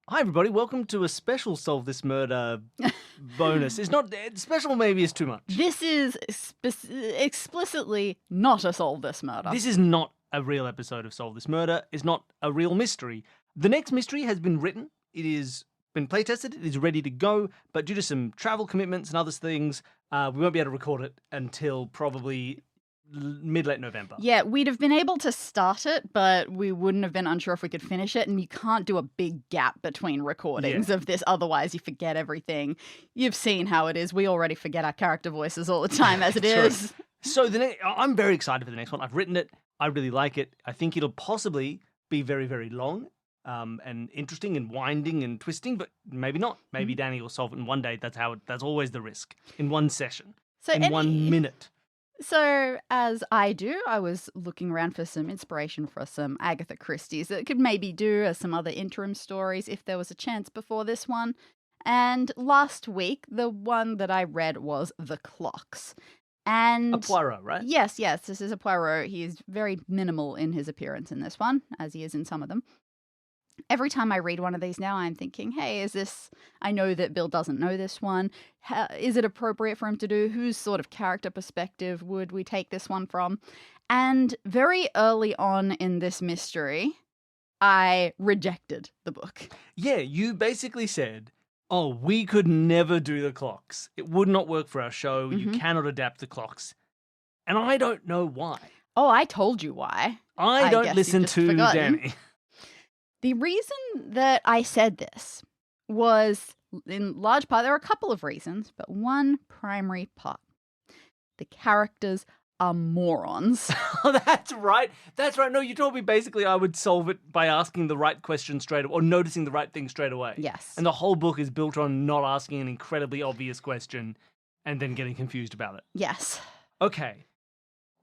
Hi, everybody. Welcome to a special Solve This Murder bonus. It's not special, maybe is too much. This is explicitly not a Solve This Murder. This is not a real episode of Solve This Murder. It's not a real mystery. The next mystery has been written. It has been playtested. It is ready to go. But due to some travel commitments and other things, we won't be able to record it until probably mid-late November. Yeah, we'd have been able to start it, but we wouldn't have been unsure if we could finish it, and you can't do a big gap between recordings of this, otherwise you forget everything. You've seen how it is. We already forget our character voices all the time as it is. So I'm very excited for the next one. I've written it. I really like it. I think it'll possibly be very, very long and interesting and winding and twisting, but maybe not. Maybe Dani will solve it in one day. That's always the risk. In one session. In 1 minute. So, as I do, I was looking around for some inspiration for some Agatha Christie's that could maybe do as some other interim stories if there was a chance before this one. And last week, the one that I read was The Clocks. And a Poirot, right? Yes, this is a Poirot. He is very minimal in his appearance in this one, as he is in some of them. Every time I read one of these now, I'm thinking, hey, I know that Bill doesn't know this one. Is it appropriate for him to do? Whose sort of character perspective would we take this one from? And very early on in this mystery, I rejected the book. Yeah, you basically said, we could never do The Clocks. It would not work for our show. You cannot adapt The Clocks. And I don't know why. Oh, I told you why. I don't listen to Dani. The reason that I said this was, in large part, there are a couple of reasons, but one primary part. The characters are morons. Oh, that's right. That's right. No, you told me basically I would solve it by asking the right question straight away, or noticing the right thing straight away. Yes. And the whole book is built on not asking an incredibly obvious question and then getting confused about it. Yes. Okay.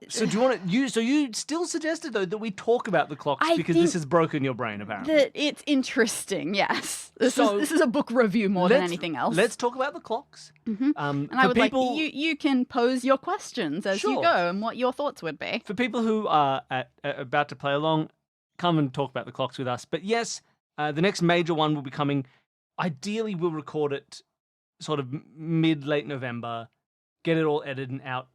So you still suggested though that we talk about The Clocks because this has broken your brain apparently. That it's interesting, yes. This is a book review more than anything else. Let's talk about The Clocks. And I would like you can pose your questions as you go and what your thoughts would be. For people who are about to play along, come and talk about The Clocks with us. But yes, the next major one will be coming. Ideally, we'll record it sort of mid-late November, get it all edited and out.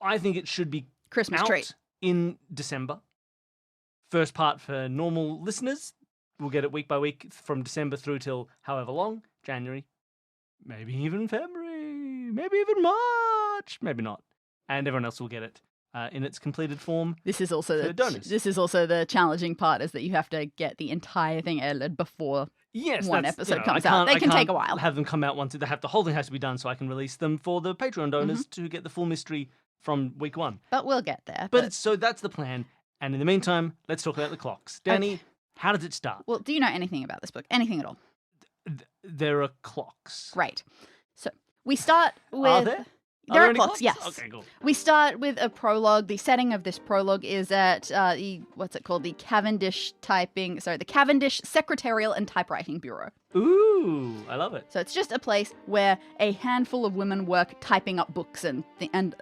I think it should be Christmas out treat in December. First part for normal listeners. We'll get it week by week from December through till however long. January. Maybe even February. Maybe even March. Maybe not. And everyone else will get it in its completed form. This is also the challenging part, is that you have to get the entire thing edited before one episode comes out. They can take a while. Have them come out once. The whole thing has to be done so I can release them for the Patreon donors to get the full mystery from week one. But we'll get there. So that's the plan. And in the meantime, let's talk about The Clocks. Dani, how does it start? Well, do you know anything about this book? Anything at all? There are clocks. Great. So we start with... Are there? There are clocks, yes. Okay, cool. We start with a prologue. The setting of this prologue is at the Cavendish Secretarial and Typewriting Bureau. Ooh, I love it. So it's just a place where a handful of women work typing up books and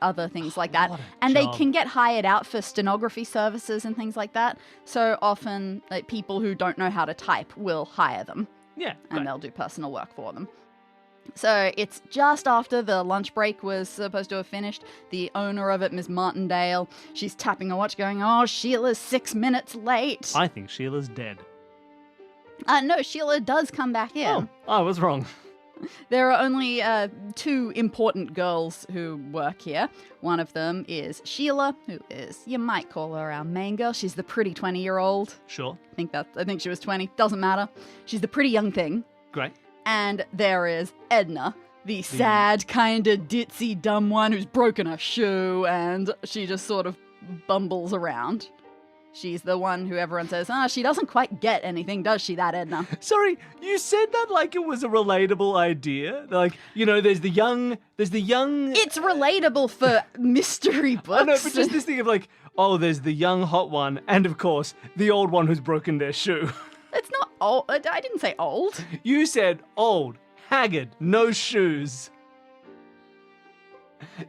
other things like that. And they can get hired out for stenography services and things like that. So often people who don't know how to type will hire them. Yeah. And they'll do personal work for them. So it's just after the lunch break was supposed to have finished. The owner of it, Ms. Martindale, she's tapping her watch going, Sheila's 6 minutes late. I think Sheila's dead. No, Sheila does come back in. Oh, I was wrong. There are only two important girls who work here. One of them is Sheila, who is, you might call her our main girl. She's the pretty 20-year-old. Sure. I think she was 20. Doesn't matter. She's the pretty young thing. Great. And there is Edna, the sad, kind of ditzy, dumb one who's broken her shoe, and she just sort of bumbles around. She's the one who everyone says, she doesn't quite get anything, does she, that Edna? Sorry, you said that like it was a relatable idea. Like, there's the young... It's relatable for mystery books. I know, but just this thing of like, there's the young hot one, and of course, the old one who's broken their shoe. It's not old. I didn't say old. You said old, haggard, no shoes.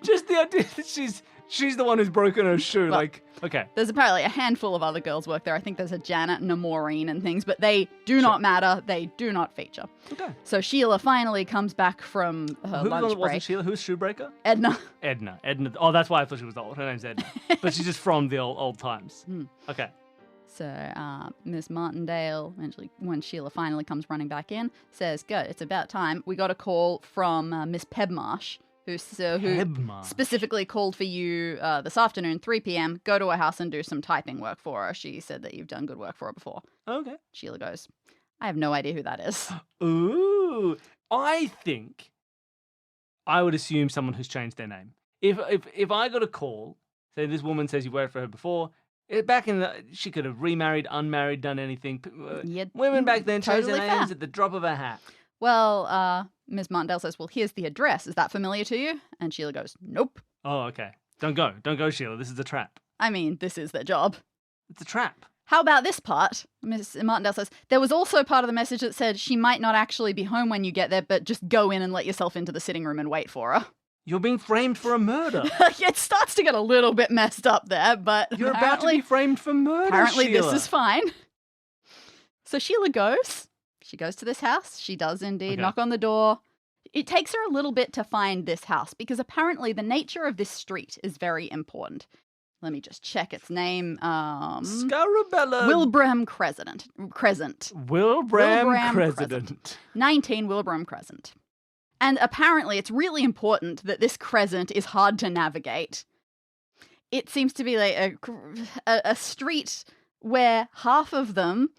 Just the idea that she's She's the one who's broken her shoe. Well, okay. There's apparently a handful of other girls work there. I think there's a Janet and a Maureen and things, but they do not matter. They do not feature. Okay. So Sheila finally comes back from her lunch break. Wasn't Sheila? Who's Shoebreaker? Edna. Edna. Oh, that's why I thought she was old. Her name's Edna. But she's just from the old times. Okay. So Miss Martindale, when Sheila finally comes running back in, says, "Go, it's about time. We got a call from Miss Pebmarsh, who specifically called for you this afternoon, 3 p.m. Go to her house and do some typing work for her. She said that you've done good work for her before." Okay. Sheila goes, "I have no idea who that is." Ooh. I think I would assume someone who's changed their name. If I got a call, say this woman says you worked for her before, back in she could have remarried, unmarried, done anything. Women back then changed their names at the drop of a hat. Well, Ms. Martindale says, "Well, here's the address. Is that familiar to you?" And Sheila goes, "Nope." Oh, okay. Don't go, Sheila. This is a trap. I mean, this is their job. It's a trap. How about this part? Ms. Martindale says, "There was also part of the message that said she might not actually be home when you get there, but just go in and let yourself into the sitting room and wait for her." You're being framed for a murder. It starts to get a little bit messed up there, but you're about to be framed for murder, apparently Sheila. This is fine. So Sheila goes. She goes to this house. She does indeed knock on the door. It takes her a little bit to find this house because apparently the nature of this street is very important. Let me just check its name. Scarabella. Wilbraham Crescent. Wilbraham Crescent. 19 Wilbraham Crescent. And apparently it's really important that this crescent is hard to navigate. It seems to be like a street where half of them,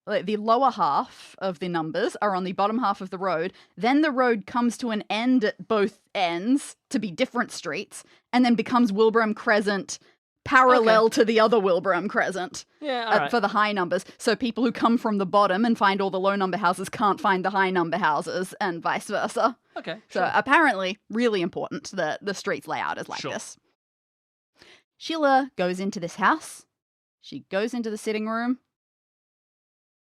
like the lower half of the numbers, are on the bottom half of the road. Then the road comes to an end at both ends to be different streets, and then becomes Wilbraham Crescent parallel to the other Wilbraham Crescent for the high numbers. So people who come from the bottom and find all the low number houses can't find the high number houses and vice versa. Okay, sure. So apparently really important that the street's layout is like this. Sheila goes into this house. She goes into the sitting room.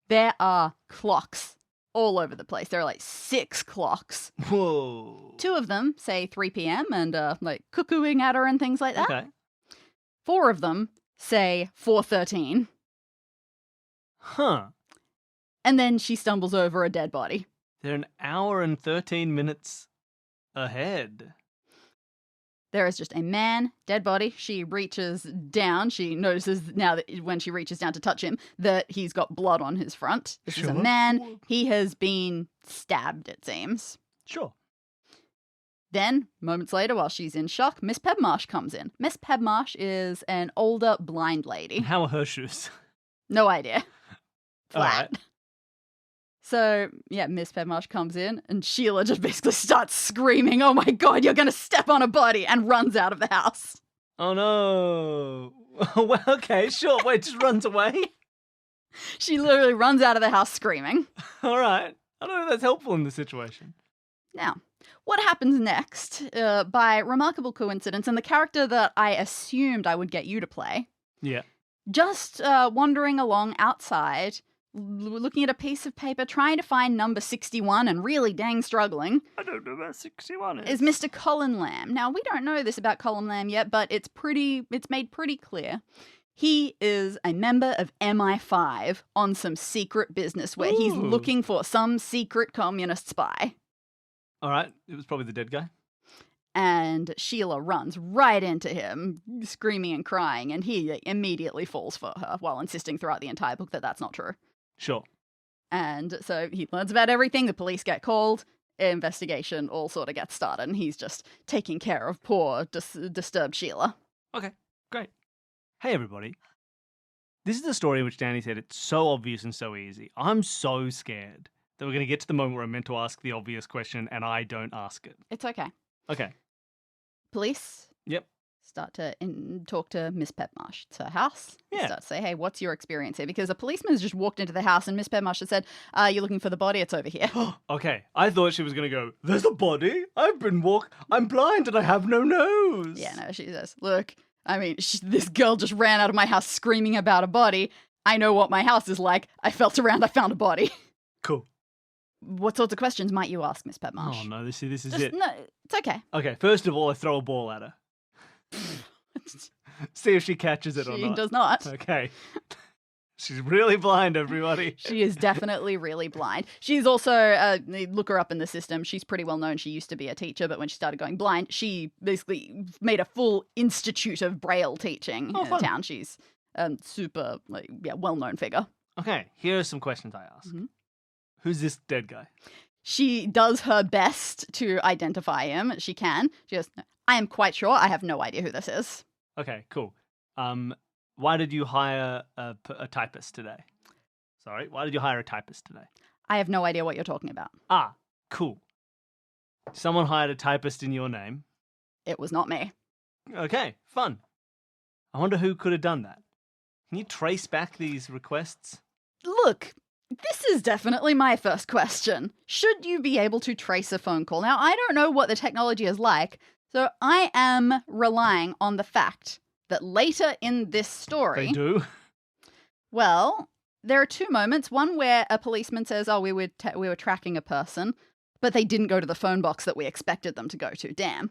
There are clocks all over the place. There are like 6 clocks. Whoa. 2 of them say 3 p.m. and like cuckooing at her and things like that. Okay. 4 of them say 4:13. Huh. And then she stumbles over a dead body. They're an hour and 13 minutes ahead. There is just a man, dead body. She reaches down. She notices now that when she reaches down to touch him that he's got blood on his front. This is a man. He has been stabbed, it seems. Sure. Then, moments later, while she's in shock, Miss Pebmarsh comes in. Miss Pebmarsh is an older blind lady. How are her shoes? No idea. Flat. Right. So, yeah, Miss Pebmarsh comes in, and Sheila just basically starts screaming, "Oh my God, you're going to step on a body," and runs out of the house. Oh no. Well, okay, sure. Wait, just runs away? She literally runs out of the house screaming. All right. I don't know if that's helpful in this situation. Now, what happens next, by remarkable coincidence, and the character that I assumed I would get you to play, just wandering along outside, looking at a piece of paper, trying to find number 61 and really dang struggling. I don't know where 61 is Mr. Colin Lamb. Now, we don't know this about Colin Lamb yet, but it's made pretty clear. He is a member of MI5 on some secret business where he's looking for some secret communist spy. All right. It was probably the dead guy. And Sheila runs right into him, screaming and crying, and he immediately falls for her while insisting throughout the entire book that that's not true. Sure. And so he learns about everything, the police get called, investigation all sort of gets started, and he's just taking care of poor, disturbed Sheila. Okay, great. Hey, everybody. This is the story in which Dani said it's so obvious and so easy. I'm so scared that we're going to get to the moment where I'm meant to ask the obvious question and I don't ask it. It's okay. Okay. Police. Yep. Start to talk to Miss Pebmarsh. It's her house. Yeah. Start to say, "Hey, what's your experience here?" Because a policeman has just walked into the house and Miss Pebmarsh has said, "You're looking for the body, it's over here." Okay. I thought she was going to go, "There's a body? I'm blind and I have no nose." Yeah, no, she says, "Look, I mean, this girl just ran out of my house screaming about a body. I know what my house is like. I felt around, I found a body." Cool. What sorts of questions might you ask, Miss Pebmarsh? Oh, no, this is it. No, it's okay. Okay, first of all, I throw a ball at her. See if she catches it or She not. does not. Okay. She's really blind, everybody. She is definitely really blind. She's also, look her up in the system, she's pretty well known. She used to be a teacher, but when she started going blind, she basically made a full institute of Braille teaching in the town. She's super, well-known figure. Okay, here are some questions I ask. Mhm. Who's this dead guy? She does her best to identify him. She can. She goes, I am quite sure. I have no idea who this is. Okay, cool. Why did you hire a typist today? Sorry, why did you hire a typist today? I have no idea what you're talking about. Ah, cool. Someone hired a typist in your name. It was not me. Okay, fun. I wonder who could have done that. Can you trace back these requests? Look, this is definitely my first question. Should you be able to trace a phone call? Now, I don't know what the technology is like, so I am relying on the fact that later in this story... They do? Well, there are two moments. One where a policeman says, we were tracking a person, but they didn't go to the phone box that we expected them to go to. Damn.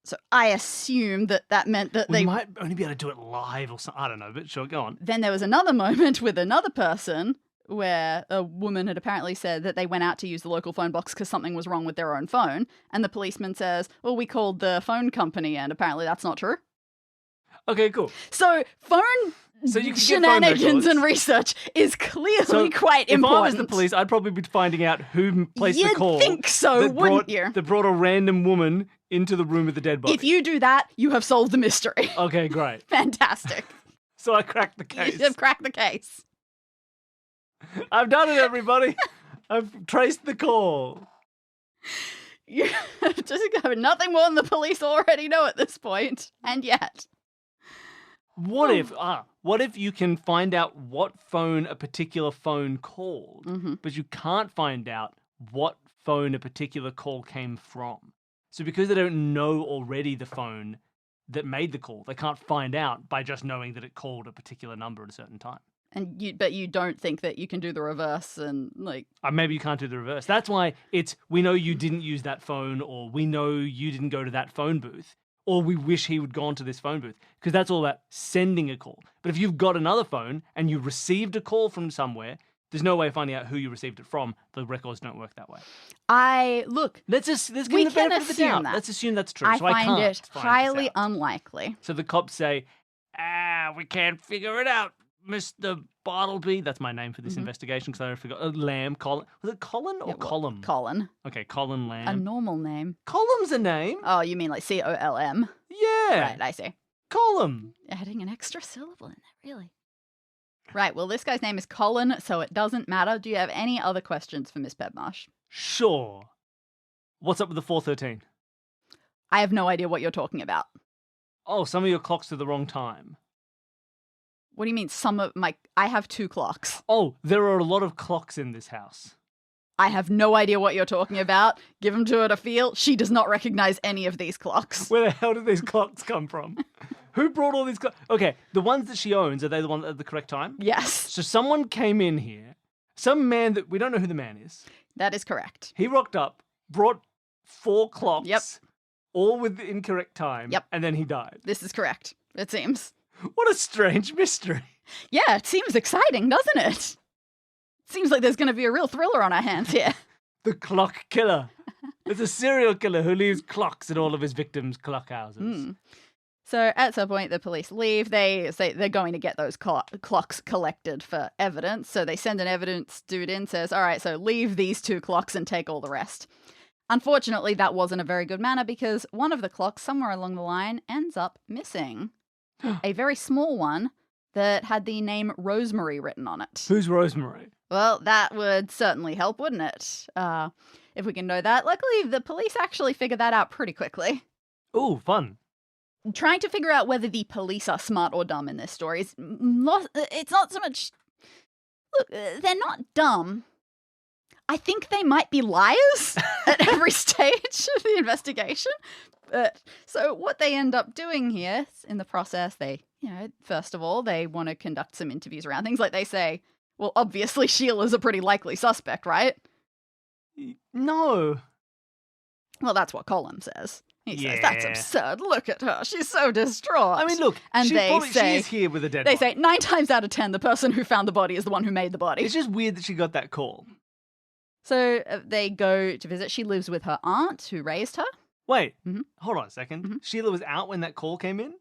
So I assume that meant that they might only be able to do it live or something. I don't know, but sure, go on. Then there was another moment with another person where a woman had apparently said that they went out to use the local phone box because something was wrong with their own phone. And the policeman says, well, we called the phone company, and apparently that's not true. Okay, cool. So phone shenanigans and research is clearly quite important. If I was the police, I'd probably be finding out who placed the call. You'd think so, wouldn't you? That brought a random woman into the room with the dead body. If you do that, you have solved the mystery. Okay, great. Fantastic. So I cracked the case. You have cracked the case. I've done it, everybody. I've traced the call. You just have nothing more than the police already know at this point, and yet... What if you can find out what phone a particular phone called, but you can't find out what phone a particular call came from? So because they don't know already the phone that made the call, they can't find out by just knowing that it called a particular number at a certain time. But you don't think that you can do the reverse and maybe you can't do the reverse. That's why we know you didn't use that phone, or we know you didn't go to that phone booth. Or we wish he would gone to this phone booth, because that's all about sending a call. But if you've got another phone and you received a call from somewhere, there's no way of finding out who you received it from. The records don't work that way. Let's give them the benefit of the doubt. Let's assume that's true. I find it highly unlikely. So the cops say, we can't figure it out, Mr. Bartleby. That's my name for this investigation, because I forgot. Lamb, Colin. Was it Colin or Colum? Colin. Okay, Colin Lamb. A normal name. Column's a name. Oh, you mean like Colm? Yeah. Right, I see. Colum. Adding an extra syllable in there, really. Right, well, this guy's name is Colin, so it doesn't matter. Do you have any other questions for Miss Pedmarsh? Sure. What's up with the 413? I have no idea what you're talking about. Oh, some of your clocks are the wrong time. What do you mean I have 2 clocks. Oh, there are a lot of clocks in this house. I have no idea what you're talking about. Give them to her to feel. She does not recognize any of these clocks. Where the hell did these clocks come from? Who brought all these clocks? Okay, the ones that she owns, are they the ones at the correct time? Yes. So someone came in here, some man that we don't know who the man is. That is correct. He rocked up, brought 4 clocks, Yep. all with the incorrect time, Yep. and then he died. This is correct, it seems. What a strange mystery. Yeah, it seems exciting, doesn't it? Seems like there's going to be a real thriller on our hands here. The clock killer. It's a serial killer who leaves clocks at all of his victims' clock houses. So at some point, the police leave. They say they're going to get those clocks collected for evidence. So they send an evidence dude in, says, all right, so leave these 2 clocks and take all the rest. Unfortunately, that wasn't a very good manner, because one of the clocks somewhere along the line ends up missing. A very small one that had the name Rosemary written on it. Who's Rosemary? Well, that would certainly help, wouldn't it? If we can know that. Luckily, the police actually figured that out pretty quickly. Ooh, fun. Trying to figure out whether the police are smart or dumb in this story is it's not so much... Look, they're not dumb. I think they might be liars at every stage of the investigation. So what they end up doing here in the process, first of all, they want to conduct some interviews around things. Like they say, well, obviously Sheila's a pretty likely suspect, right? No. Well, that's what Colin says. He says, "That's absurd. Look at her. She's so distraught." I mean, look, and she is here with a dead they body. say 9 times out of 10, the person who found the body is the one who made the body. It's just weird that she got that call. So they go to visit. She lives with her aunt who raised her. Wait, Mhm. hold on a 2nd. Mhm. Sheila was out when that call came in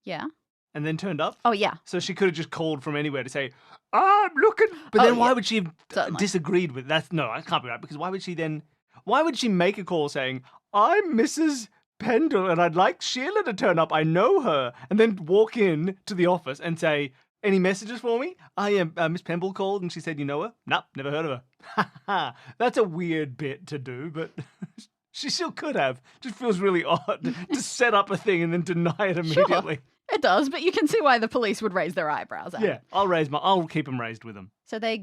Yeah. and then turned up? Oh, yeah. So she could have just called from anywhere to say, I'm looking. But then why would she have Certainly. disagreed with that? No, that can't be right. Because why would she make a call saying, I'm Mrs. Pendle and I'd like Sheila to turn up. I know her. And then walk in to the office and say, any messages for me? I am Miss Pemble called and she said, you know her? Nope, never heard of her. That's a weird bit to do, but she still could have. Just feels really odd to set up a thing and then deny it immediately. Sure, it does, but you can see why the police would raise their eyebrows at it. Yeah, I'll keep them raised with them. So they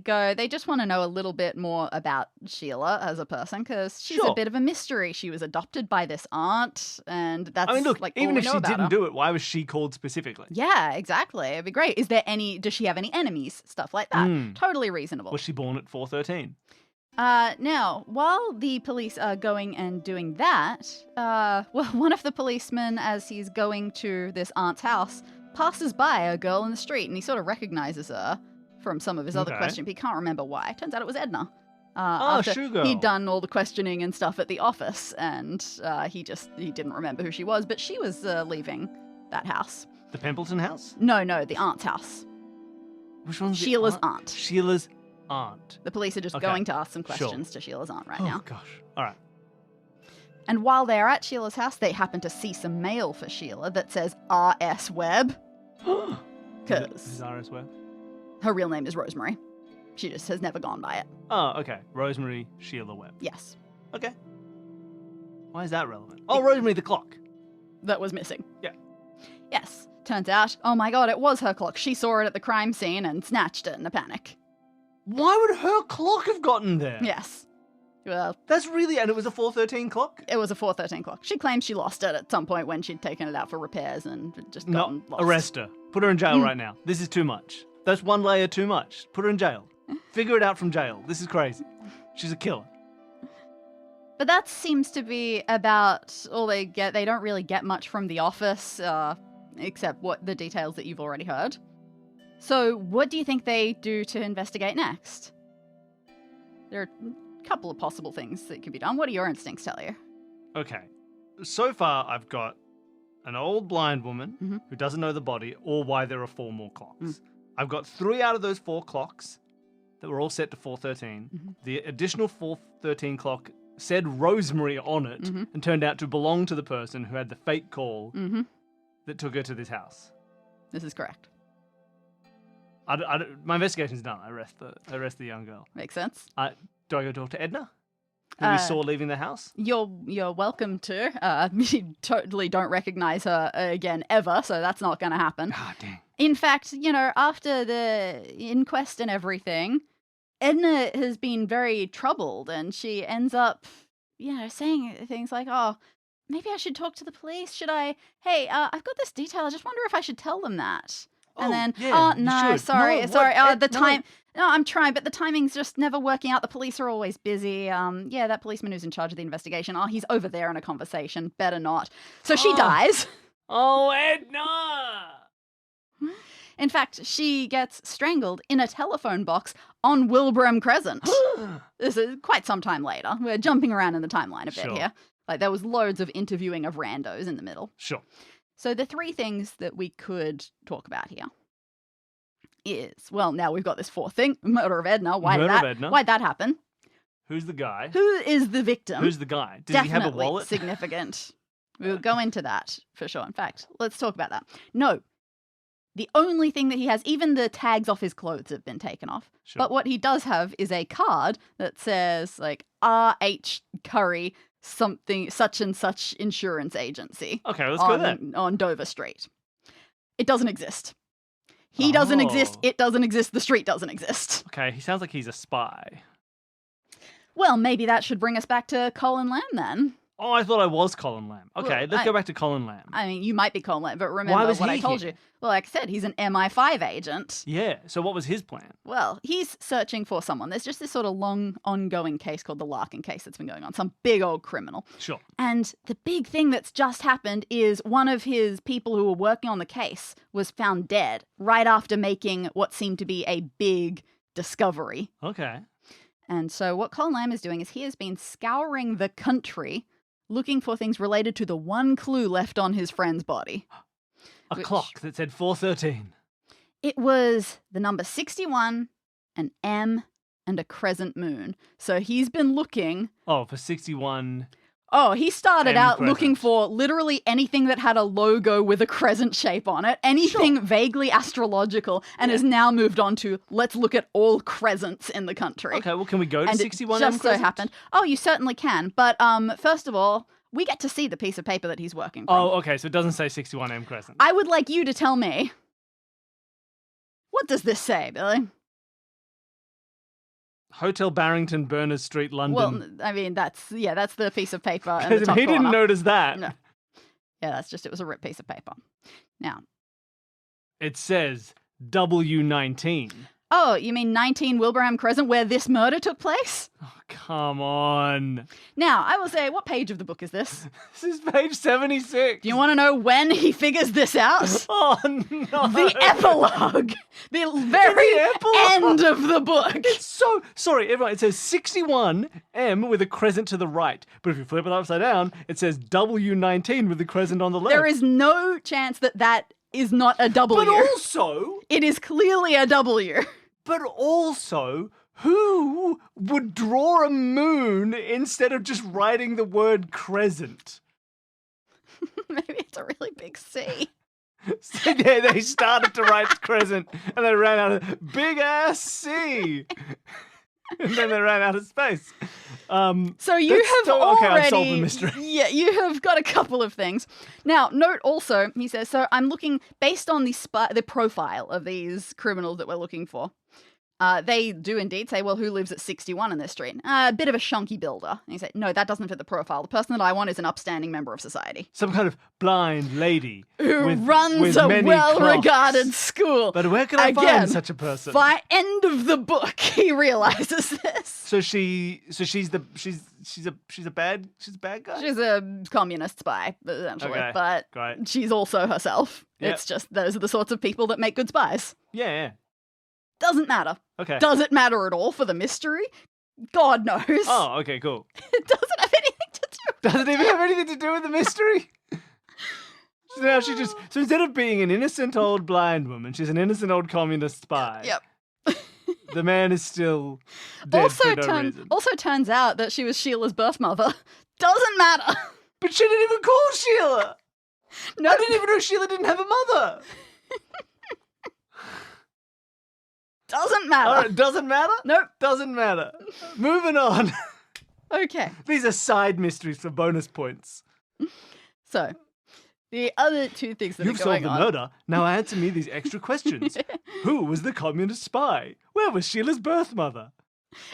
just want to know a little bit more about Sheila as a person, because she's Sure. a bit of a mystery. She was adopted by this aunt, and that's I mean, look, like even all we if know she about didn't her. do it, why was she called specifically? Yeah, exactly. It'd be great. Does she have any enemies? Stuff like that. Totally reasonable. Was she born at 413? Now, while the police are going and doing that, one of the policemen, as he's going to this aunt's house, passes by a girl in the street, and he sort of recognizes her from some of his other Okay. questions, but he can't remember why. Turns out it was Edna. Oh, After Shoe Girl. he'd done all the questioning and stuff at the office, and he didn't remember who she was, but she was leaving that house. The Pempleton house? No, the aunt's house. Which one's the Sheila's aunt. Sheila's aunt. The police are just Okay. going to ask some Sure. questions to Sheila's aunt right Oh, now. gosh. All right. And while they're at Sheila's house, they happen to see some mail for Sheila that says R.S. Webb. This is RS Webb? Her real name is Rosemary. She just has never gone by it. Oh, okay. Rosemary Sheila Webb. Yes. Okay. Why is that relevant? Oh, Rosemary the clock. That was missing. Yeah. Yes. Turns out, oh my god, it was her clock. She saw it at the crime scene and snatched it in a panic. Why would her clock have gotten there? Yes. Well, That's really... And it was a 413 clock? it was a 413 clock. She claims she lost it at some point when she'd taken it out for repairs and just gotten No, lost. arrest her. Put her in jail right now. This is too much. That's one layer too much. Put her in jail. Figure it out from jail. This is crazy. She's a killer. But that seems to be about all they get. They don't really get much from the office, except what the details that you've already heard. So what do you think they do to investigate next? There are a couple of possible things that could be done. What do your instincts tell you? Okay. So far, I've got an old blind woman who doesn't know the body or why there are 4 more clocks. I've got 3 out of those 4 clocks that were all set to 413. The additional 413 clock said Rosemary on it and turned out to belong to the person who had the fake call that took her to this house. This is correct. My investigation's done. I arrest the young girl. Makes sense. Do I go talk to Edna, who we saw leaving the house? You're welcome to. You totally don't recognize her again ever, so that's not going to happen. Ah, dang. In fact, after the inquest and everything, Edna has been very troubled, and she ends up, saying things like, oh, maybe I should talk to the police. Should I? Hey, I've got this detail. I just wonder if I should tell them that. And then, yeah, no, you should. sorry. No, what? The No. time. No, I'm trying, but the timing's just never working out. The police are always busy. That policeman who's in charge of the investigation. Oh, he's over there in a conversation. Better not. So she dies. Oh, Edna! In fact, she gets strangled in a telephone box on Wilbraham Crescent. This is quite some time later. We're jumping around in the timeline a bit Sure. here. Like, there was loads of interviewing of randos in the middle. Sure. So the 3 things that we could talk about here is, well, now we've got this 4th thing, murder of Edna. Why'd that happen? Who's the guy? Who is the victim? Who's the guy? Did Definitely he have a wallet? significant. We'll go into that for sure. In fact, let's talk about that. No. The only thing that he has, even the tags off his clothes have been taken off. Sure. But what he does have is a card that says, like, R.H. Curry, something, such and such insurance agency. Okay, let's go there. On Dover Street. It doesn't exist. He doesn't exist. It doesn't exist. The street doesn't exist. Okay, he sounds like he's a spy. Well, maybe that should bring us back to Colin Lamb then. Oh, I thought I was Colin Lamb. Okay, Well, let's go back to Colin Lamb. I mean, you might be Colin Lamb, but remember was what I he told here? you. Well, like I said, he's an MI5 agent. Yeah, so what was his plan? Well, he's searching for someone. There's just this sort of long, ongoing case called the Larkin case that's been going on. Some big old criminal. Sure. And the big thing that's just happened is one of his people who were working on the case was found dead right after making what seemed to be a big discovery. Okay. And so what Colin Lamb is doing is he has been scouring the country looking for things related to the one clue left on his friend's body. A clock that said 4:13. It was the number 61, an M, and a crescent moon. So he's been looking. Oh, for 61. Oh, he started M out crescent. looking for literally anything that had a logo with a crescent shape on it, anything vaguely astrological, and has now moved on to let's look at all crescents in the country. Okay, well, can we go to And 61 it M just so crescent? happened. Oh, you certainly can. But first of all, we get to see the piece of paper that he's working from. Oh, okay, so it doesn't say 61 M crescent. I would like you to tell me, what does this say, Billy? Hotel Barrington, Berners Street, London. Well, I mean, that's the piece of paper in the top he didn't corner. notice that. No. Yeah, that's just, it was a ripped piece of paper. Now, It says W19. oh, you mean 19 Wilbraham Crescent where this murder took place? Oh, come on. Now, I will say, what page of the book is this? This is page 76. Do you want to know when he figures this out? Oh, no. The epilogue. The very epilogue. end of the book. It's so... Sorry, everyone. It says 61 M with a crescent to the right. But if you flip it upside down, it says W19 with the crescent on the left. There is no chance that that is not a W. But also... It is clearly a W. But also... Who would draw a moon instead of just writing the word crescent? Maybe it's a really big C. So they started to write crescent and they ran out of big ass C. And then they ran out of space. So you that's have still- already... okay, I solved the mystery. Yeah, you have got a couple of things. Now, note also, he says, so I'm looking, based on the profile of these criminals that we're looking for, they do indeed say, well, who lives at 61 in this street? A bit of a shunky builder. And he said, no, that doesn't fit the profile. The person that I want is an upstanding member of society. Some kind of blind lady Who runs with a many well-regarded clocks. school. But where can I Again, find such a person? By end of the book, he realizes this. So she's a bad guy. She's a communist spy, essentially, Okay, but great. she's also herself. Yep. It's just those are the sorts of people that make good spies. Yeah. Doesn't matter. Okay. Does it matter at all for the mystery? God knows. Oh, okay, cool. It doesn't have anything to do. Does it even have anything to do with the mystery? So now so instead of being an innocent old blind woman, she's an innocent old communist spy. Yep. The man is still dead for no reason. Also turns out that she was Sheila's birth mother. Doesn't matter. But she didn't even call Sheila. No, I didn't even know Sheila didn't have a mother. doesn't matter. All right, doesn't matter? Nope. Doesn't matter. Moving on. Okay. These are side mysteries for bonus points. So, the other two things that You've are going solved the on. murder. Now answer me these extra questions. Who was the communist spy? Where was Sheila's birth mother?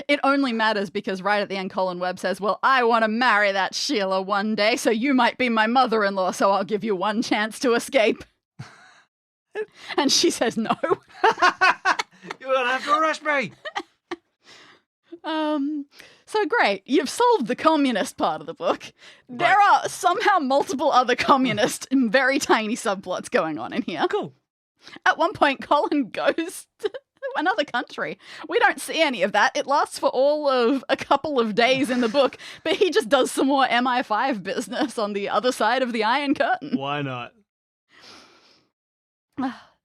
It only matters because right at the end, Colin Webb says, well, I want to marry that Sheila one day, so you might be my mother-in-law, so I'll give you one chance to escape. And she says no. You're gonna have to arrest me. So great, you've solved the communist part of the book. There are somehow multiple other communist and very tiny subplots going on in here. Cool. At one point, Colin goes to another country. We don't see any of that. It lasts for all of a couple of days in the book, but he just does some more MI5 business on the other side of the Iron Curtain. Why not?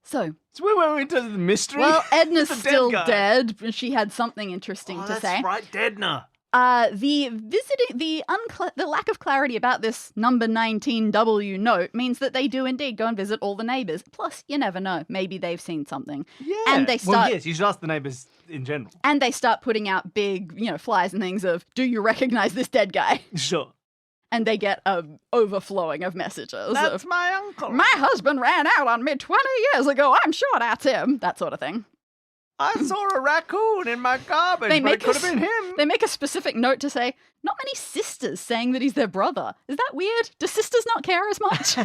So where were we into the mystery? well, Edna's The dead still guy. dead, but she had something interesting to that's say. right, Edna. The lack of clarity about this number 19W note means that they do indeed go and visit all the neighbours. Plus, you never know. Maybe they've seen something. Yeah. And they start... Well, yes, you should ask the neighbours in general. And they start putting out big, flyers and things of, do you recognise this dead guy? Sure. And they get an overflowing of messages. That's of, my uncle. my husband ran out on me 20 years ago. I'm sure that's him. That sort of thing. I saw a raccoon in my garbage, but it could have been him. They make a specific note to say, not many sisters saying that he's their brother. Is that weird? Do sisters not care as much?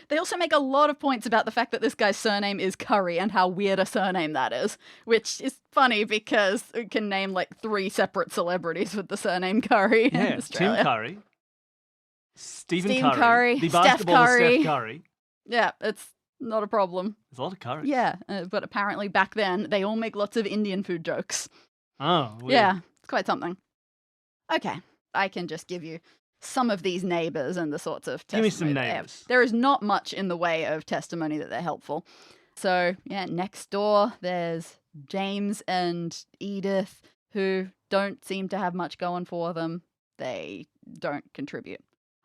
They also make a lot of points about the fact that this guy's surname is Curry and how weird a surname that is, which is funny because it can name like 3 separate celebrities with the surname Curry in Australia. Tim Curry, Stephen Curry, the Steph basketballer Curry. Steph Curry. Yeah, it's not a problem. There's a lot of curries. Yeah, but apparently back then they all make lots of Indian food jokes. Oh, weird. Yeah, it's quite something. Okay, I can just give you some of these neighbours and the sorts of testimony. Give me some neighbours. There is not much in the way of testimony that they're helpful. So, yeah, next door there's James and Edith, who don't seem to have much going for them. They don't contribute.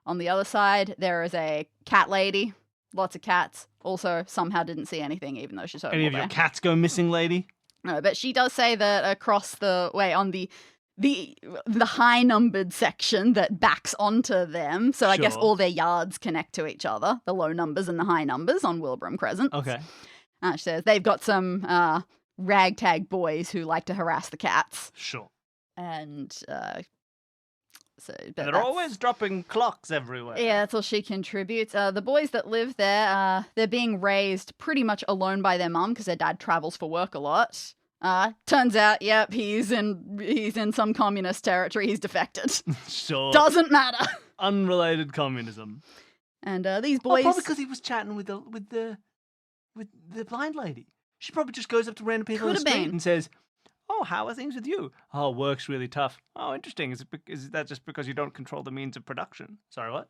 On the other side, there is a cat lady. Lots of cats. Also, somehow didn't see anything, even though she's over there. Any of your cats go missing, lady? No, but she does say that across the way on the high-numbered section that backs onto them, so I guess all their yards connect to each other, the low numbers and the high numbers on Wilbraham Crescent. Okay. She says they've got some ragtag boys who like to harass the cats. Sure. And they're always dropping clocks everywhere. Yeah, that's all she contributes. The boys that live there, they're being raised pretty much alone by their mum because their dad travels for work a lot. Turns out, yep, he's in some communist territory. He's defected. Sure. Doesn't matter. Unrelated communism. And these boys, probably because he was chatting with the blind lady. She probably just goes up to random people on the street and says, "Oh, how are things with you? Oh, work's really tough. Oh, interesting. Is that just because you don't control the means of production? Sorry, what?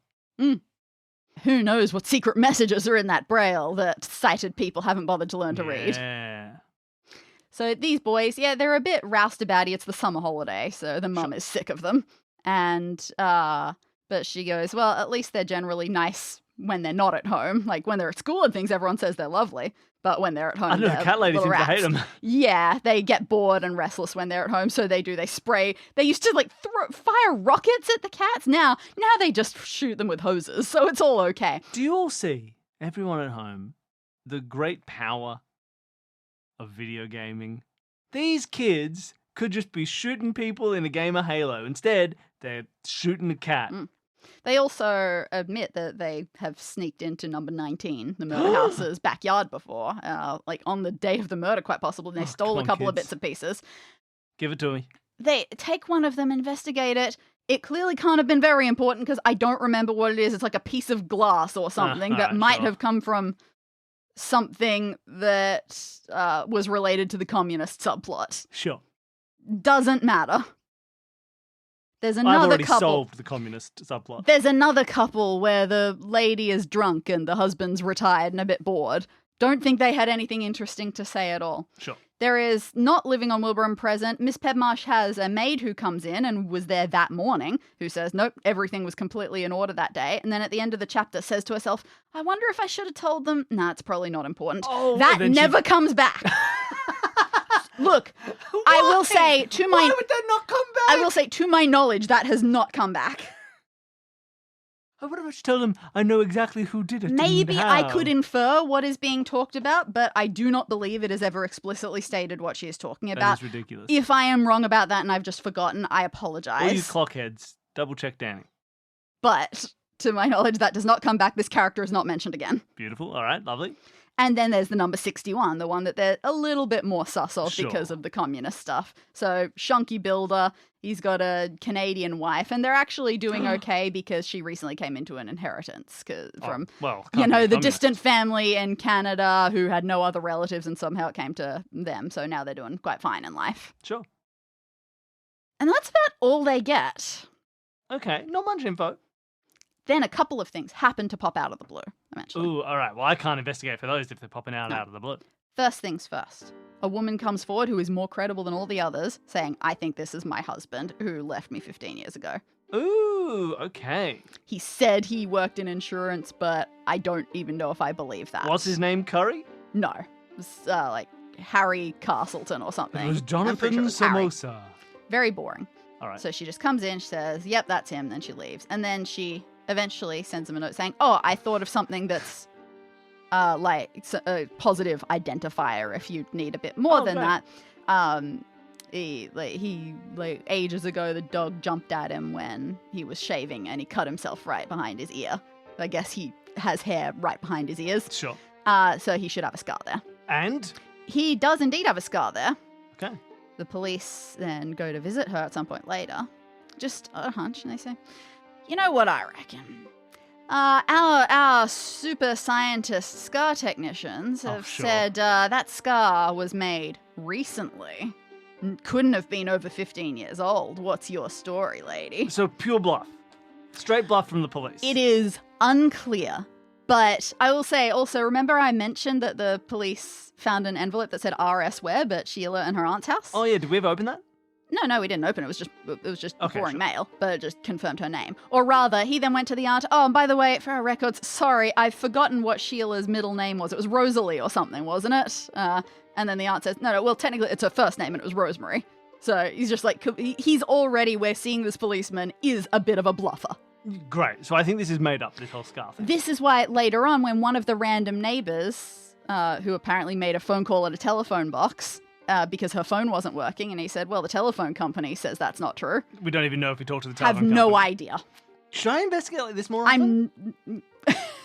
Who knows what secret messages are in that braille that sighted people haven't bothered to learn to read." Yeah. So these boys, they're a bit roustabouty. It's the summer holiday, so the mum is sick of them. And, but she goes, well, at least they're generally nice when they're not at home. Like, when they're at school and things, everyone says they're lovely. But when they're at home, I know, the cat lady seems to hate them. Yeah, they get bored and restless when they're at home, so they spray. They used to, like, fire rockets at the cats. Now they just shoot them with hoses, so it's all okay. Do you all see, everyone at home, the great power of video gaming? These kids could just be shooting people in a game of Halo. Instead, they're shooting a cat. They also admit that they have sneaked into number 19, the murder house's backyard before, like on the day of the murder, quite possibly. And they stole a couple of bits and pieces. Give it to me. They take one of them, investigate it. It clearly can't have been very important because I don't remember what it is. It's like a piece of glass or something that might have come from something that was related to the communist subplot. Sure. Doesn't matter. There's another I've already couple. solved the communist subplot. There's another couple where the lady is drunk and the husband's retired and a bit bored. Don't think they had anything interesting to say at all. Sure. There is not living on Wilbraham Present. Miss Pedmarsh has a maid who comes in and was there that morning who says, nope, everything was completely in order that day. And then at the end of the chapter says to herself, I wonder if I should have told them. Nah, it's probably not important. Oh, that never comes back. Look, I will say to my... Why would that not come back? I will say to my knowledge, that has not come back. I would have just told them I know exactly who did it. Maybe I could infer what is being talked about, but I do not believe it is ever explicitly stated what she is talking about. That is ridiculous. If I am wrong about that and I've just forgotten, I apologize. All you clockheads, double check Danny. But to my knowledge, that does not come back. This character is not mentioned again. Beautiful. All right, lovely. And then there's the number 61, the one that they're a little bit more sus of because of the communist stuff. So, shonky builder, he's got a Canadian wife, and they're actually doing okay because she recently came into an inheritance from, the distant family in Canada who had no other relatives, and somehow it came to them. So now they're doing quite fine in life. Sure. And that's about all they get. Okay, not much info. Then a couple of things happen to pop out of the blue, eventually. Ooh, all right. Well, I can't investigate for those if they're popping out of the blue. First things first. A woman comes forward who is more credible than all the others, saying, I think this is my husband who left me 15 years ago. Ooh, okay. He said he worked in insurance, but I don't even know if I believe that. What's his name, Curry? No. It was like Harry Castleton or something. It was Jonathan Samosa. Very boring. All right. So she just comes in, she says, yep, that's him, then she leaves. And then she eventually sends him a note saying, oh, I thought of something that's a positive identifier if you need a bit more than great. that. Ages ago, the dog jumped at him when he was shaving and he cut himself right behind his ear. I guess he has hair right behind his ears. Sure. So he should have a scar there. And? He does indeed have a scar there. Okay. The police then go to visit her at some point later. Just a hunch, and they say, you know what I reckon? Our super scientist scar technicians have said that scar was made recently. Couldn't have been over 15 years old. What's your story, lady? So pure bluff. Straight bluff from the police. It is unclear. But I will say also, remember I mentioned that the police found an envelope that said R.S. Webb at Sheila and her aunt's house? Oh, yeah. Did we ever open that? No, we didn't open it. It was just Okay, boring sure. mail, but it just confirmed her name. Or rather, he then went to the aunt. Oh, and by the way, for our records, sorry, I've forgotten what Sheila's middle name was. It was Rosalie or something, wasn't it? And then the aunt says, no, well, technically it's her first name and it was Rosemary. So he's just like, he's already, we're seeing this policeman is a bit of a bluffer. Great. So I think this is made up, this whole scar thing. This is why later on, when one of the random neighbors, who apparently made a phone call at a telephone box, because her phone wasn't working, and he said, well, the telephone company says that's not true. We don't even know if we talked to the telephone Have no company. idea. Should I investigate like this more often?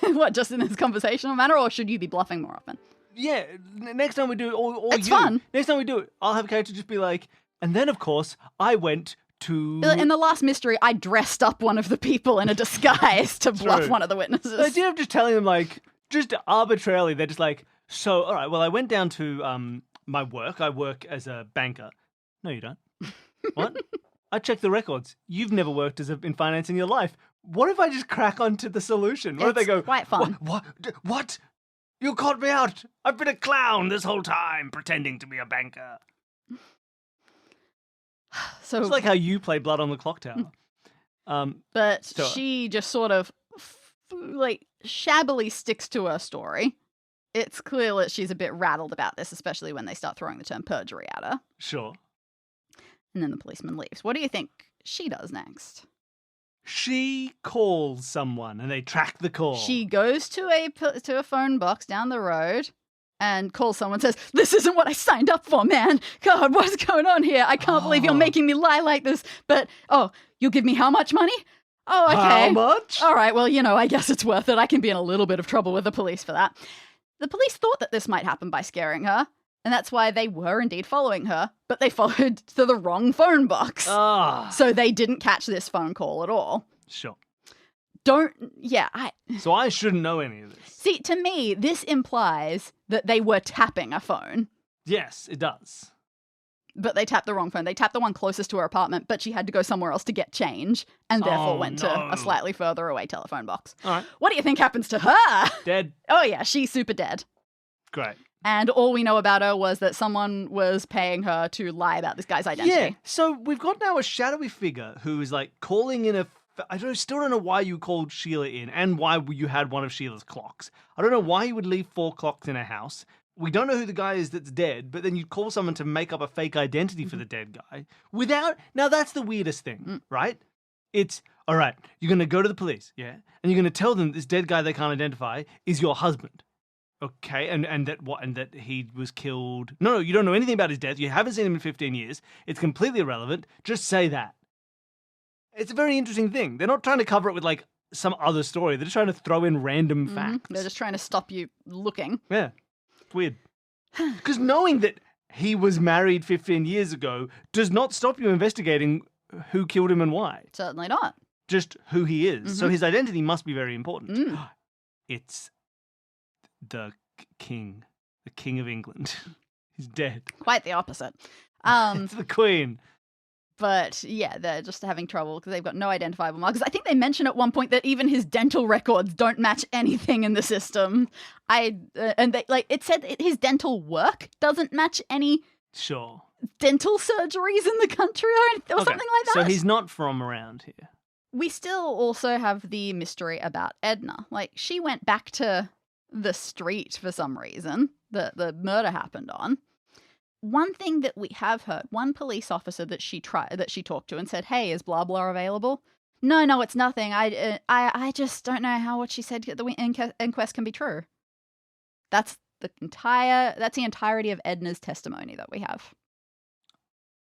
What, just in this conversational manner, or should you be bluffing more often? Yeah, next time we do it, or It's you. fun. Next time we do it, I'll have a character just be like, and then, of course, I went to... In the last mystery, I dressed up one of the people in a disguise to bluff True. one of the witnesses. The idea of just telling them, like, just arbitrarily, they're just like, so, all right, well, I went down to my work. I work as a banker. No, you don't. What? I checked the records. You've never worked in finance in your life. What if I just crack onto the solution? What if they go, quite fun. What? You caught me out. I've been a clown this whole time, pretending to be a banker. So, It's like how you play Blood on the Clock Tower. but so- she just sort of shabbily sticks to her story. It's clear that she's a bit rattled about this, especially when they start throwing the term perjury at her. Sure. And then the policeman leaves. What do you think she does next? She calls someone and they track the call. She goes to a phone box down the road and calls someone and says, this isn't what I signed up for, man. God, what's going on here? I can't believe you're making me lie like this. But, you'll give me how much money? Oh, okay. How much? All right, well, I guess it's worth it. I can be in a little bit of trouble with the police for that. The police thought that this might happen by scaring her, and that's why they were indeed following her, but they followed to the wrong phone box. So they didn't catch this phone call at all. Sure. So I shouldn't know any of this. See, to me, this implies that they were tapping a phone, Yes, it does. but they tapped the wrong phone. They tapped the one closest to her apartment, but she had to go somewhere else to get change, and therefore went to no. a slightly further away telephone box. All right. What do you think happens to her? Dead. Oh yeah, she's super dead. Great. And all we know about her was that someone was paying her to lie about this guy's identity. Yeah. So we've got now a shadowy figure who is like calling in still don't know why you called Sheila in and why you had one of Sheila's clocks. I don't know why you would leave 4 clocks in a house. We don't know who the guy is that's dead, but then you'd call someone to make up a fake identity for the dead guy now that's the weirdest thing, right? It's, all right, you're going to go to the police, yeah? And you're going to tell them this dead guy they can't identify is your husband. Okay, and that he was killed. No, you don't know anything about his death. You haven't seen him in 15 years. It's completely irrelevant. Just say that. It's a very interesting thing. They're not trying to cover it with like some other story. They're just trying to throw in random facts. They're just trying to stop you looking. Yeah, it's weird. Because knowing that he was married 15 years ago does not stop you investigating who killed him and why. Certainly not. Just who he is. So his identity must be very important. It's the king of England. He's dead. Quite the opposite. It's the queen. But yeah, they're just having trouble because they've got no identifiable markers. I think they mention at one point that even his dental records don't match anything in the system. It said that his dental work doesn't match any Sure. dental surgeries in the country or something like that. So he's not from around here. We still also have the mystery about Edna. Like, she went back to the street for some reason that the murder happened on. One thing that we have heard, one police officer that she talked to and said, hey, is blah blah available? No, it's nothing. I just don't know how what she said at the inquest can be true. That's the entirety of Edna's testimony that we have.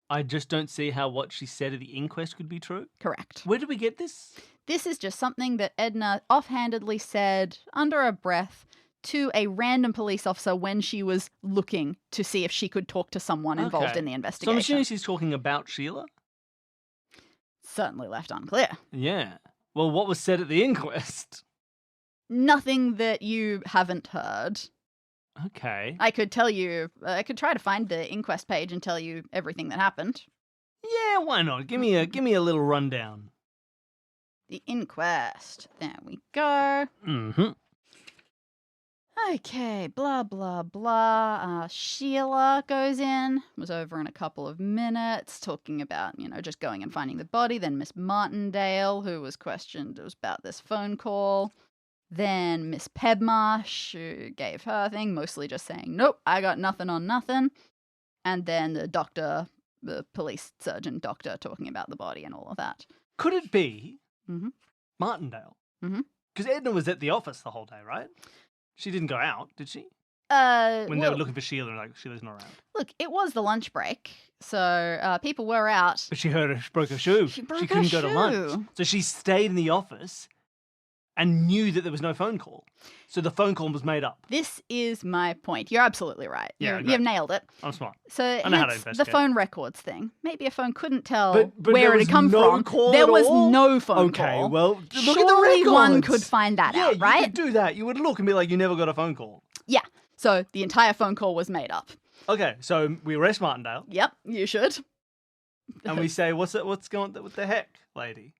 I just don't see how what she said at the inquest could be true. Correct. Where did we get this? This is just something that Edna offhandedly said under her breath to a random police officer when she was looking to see if she could talk to someone involved in the So investigation. I'm assuming she's talking about Sheila? Certainly left unclear. Yeah. Well, what was said at the inquest? Nothing that you haven't heard. Okay. I could try to find the inquest page and tell you everything that happened. Yeah, why not? Give me a little rundown. The inquest. There we go. Mm-hmm. Okay, blah, blah, blah. Sheila goes in, was over in a couple of minutes, talking about, just going and finding the body. Then Miss Martindale, who was questioned, it was about this phone call. Then Miss Pedmarsh, who gave her thing, mostly just saying, nope, I got nothing on nothing. And then the police surgeon doctor talking about the body and all of that. Could it be Mhm. Martindale? Mhm. Because Edna was at the office the whole day, right? She didn't go out, did she? When they were looking for Sheila, and Sheila's not around. Look, it was the lunch break, so people were out. But she broke her shoe. She couldn't go to lunch. So she stayed in the office and knew that there was no phone call. So the phone call was made up. This is my point. You're absolutely right. Yeah, You've nailed it. I'm smart. So I know how to hence the investigate. phone records thing. Maybe a phone couldn't tell But where there it was had come no from. call There at was all? no phone Okay, call. well, look at the Surely records. one could find that out, You right? could do that. You would look and be like, you never got a phone call. Yeah. So the entire phone call was made up. Okay, so we arrest Martindale. Yep, you should. And we say, what's going on? What the heck, lady?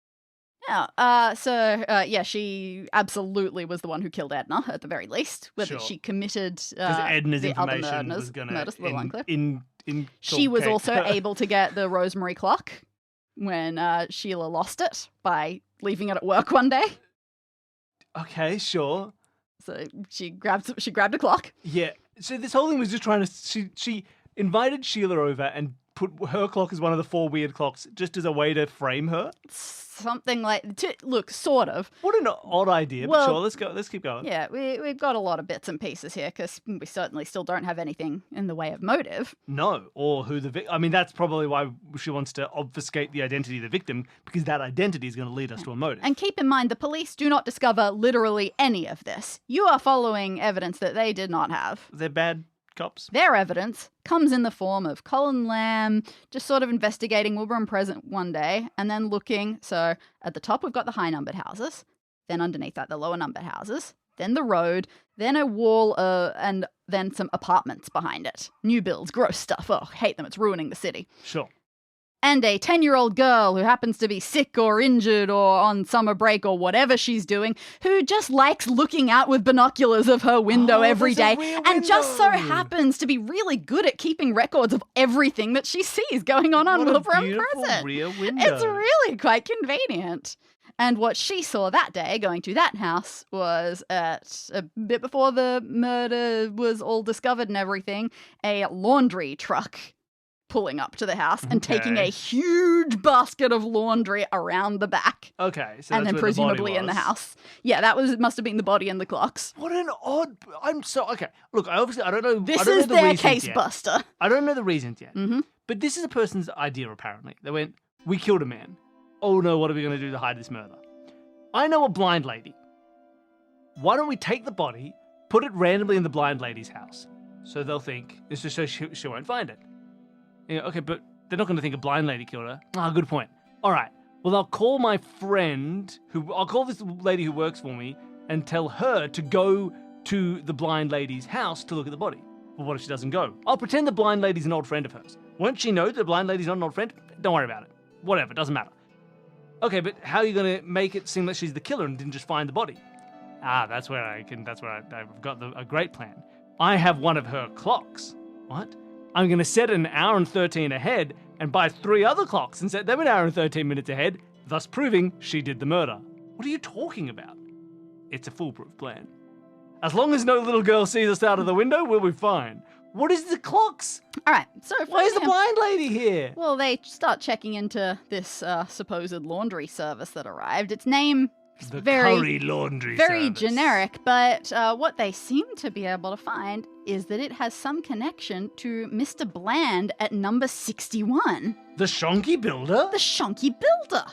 Yeah. So she absolutely was the one who killed Edna, at the very least. Whether Sure. she committed Because Edna's the other information was going murders, a little unclear. to She was inculcate also her. able to get the Rosemary clock when Sheila lost it by leaving it at work one day. Okay, sure. So she grabbed a clock. Yeah. So this whole thing was just trying to. She invited Sheila over and put her clock as one of the 4 weird clocks, just as a way to frame her. Something like, look, sort of. What an odd idea. Well, but sure, let's go. Let's keep going. Yeah, we've got a lot of bits and pieces here because we certainly still don't have anything in the way of motive. No, or who the victim. I mean, that's probably why she wants to obfuscate the identity of the victim, because that identity is going to lead us to a motive. And keep in mind, the police do not discover literally any of this. You are following evidence that they did not have. They're bad cops. Their evidence comes in the form of Colin Lamb just sort of investigating Wilbur and Present one day and then looking. So at the top, we've got the high numbered houses. Then underneath that, the lower numbered houses. Then the road. Then a wall and then some apartments behind it. New builds, gross stuff. Oh, hate them. It's ruining the city. Sure. And a 10-year-old girl who happens to be sick or injured or on summer break or whatever she's doing, who just likes looking out with binoculars of her window every day and just so happens to be really good at keeping records of everything that she sees going on Wilbur and Present. Rear window. It's really quite convenient. And what she saw that day going to that house was at a bit before the murder was all discovered and everything, a laundry truck pulling up to the house and taking a huge basket of laundry around the back. Okay, so and that's then where presumably the body in the was. house. Yeah, must have been the body and the clocks. What an odd. I'm so okay. Look, I don't know. This I don't is know the their reasons case yet. buster. I don't know the reasons yet. Mm-hmm. But this is a person's idea, apparently. They went, we killed a man. Oh no, what are we going to do to hide this murder? I know a blind lady. Why don't we take the body, put it randomly in the blind lady's house? So they'll think, it's just so she won't find it. Yeah, okay, but they're not going to think a blind lady killed her. Ah, good point. All right. Well, I'll call my friend, I'll call this lady who works for me and tell her to go to the blind lady's house to look at the body. Well, what if she doesn't go? I'll pretend the blind lady's an old friend of hers. Won't she know that the blind lady's not an old friend? Don't worry about it. Whatever, doesn't matter. Okay, but how are you going to make it seem like she's the killer and didn't just find the body? That's where I've got a great plan. I have one of her clocks. What? I'm going to set it an hour and 13 ahead and buy 3 other clocks and set them an hour and 13 minutes ahead, thus proving she did the murder. What are you talking about? It's a foolproof plan. As long as no little girl sees us out of the window, we'll be fine. What is the clocks? All right, so Why is the blind lady here? Well, they start checking into this supposed laundry service that arrived. Its name The very, curry laundry very service. generic, but what they seem to be able to find is that it has some connection to Mr. Bland at number 61. The Shonky Builder? The Shonky Builder.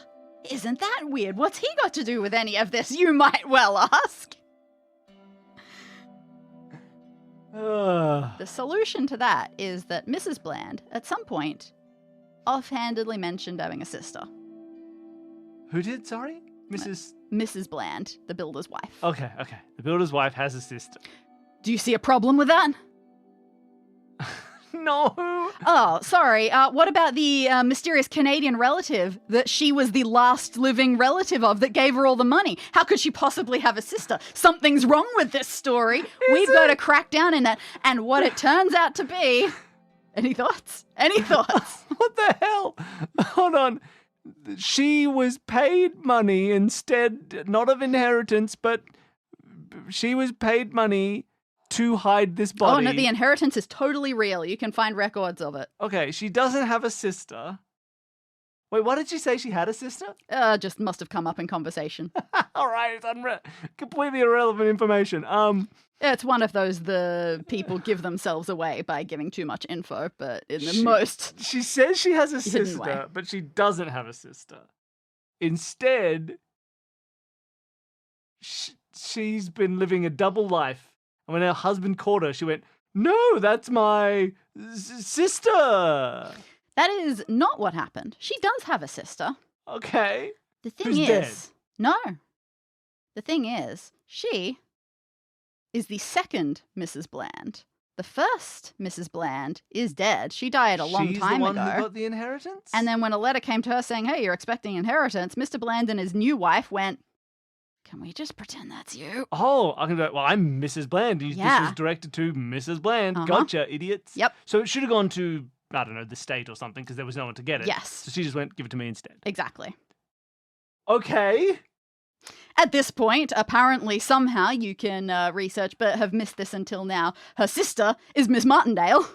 Isn't that weird? What's he got to do with any of this, you might well ask? The solution to that is that Mrs. Bland, at some point, offhandedly mentioned having a sister. Who did, sorry? Mrs. Bland, the builder's wife. Okay. The builder's wife has a sister. Do you see a problem with that? No. Oh, sorry. What about the mysterious Canadian relative that she was the last living relative of that gave her all the money? How could she possibly have a sister? Something's wrong with this story. We've got to crack down in that. And what it turns out to be... Any thoughts? Any thoughts? What the hell? Hold on. She was paid money instead, not of inheritance, but she was paid money to hide this body. Oh, no, the inheritance is totally real. You can find records of it. Okay, she doesn't have a sister. Wait, what did she say? She had a sister? Just must have come up in conversation. All right, it's completely irrelevant information. Yeah, it's one of those the people give themselves away by giving too much info, but in the most... She says she has a hidden sister, way. but she doesn't have a sister. Instead, she's been living a double life. And when her husband caught her, she went, "No, that's my sister." That is not what happened. She does have a sister. Okay. The thing Who's is... dead? No. The thing is, she is the second Mrs. Bland. The first Mrs. Bland is dead. She died a long time ago. She's the one who got the inheritance? And then when a letter came to her saying, "Hey, you're expecting inheritance," Mr. Bland and his new wife went, "Can we just pretend that's you?" Oh, I can go, well, I'm Mrs. Bland. This Yeah. was directed to Mrs. Bland. Uh-huh. Gotcha, idiots. Yep. So it should have gone to, I don't know, the state or something, because there was no one to get it. Yes. So she just went, "Give it to me instead." Exactly. Okay. At this point, apparently, somehow, you can research, but have missed this until now, her sister is Miss Martindale.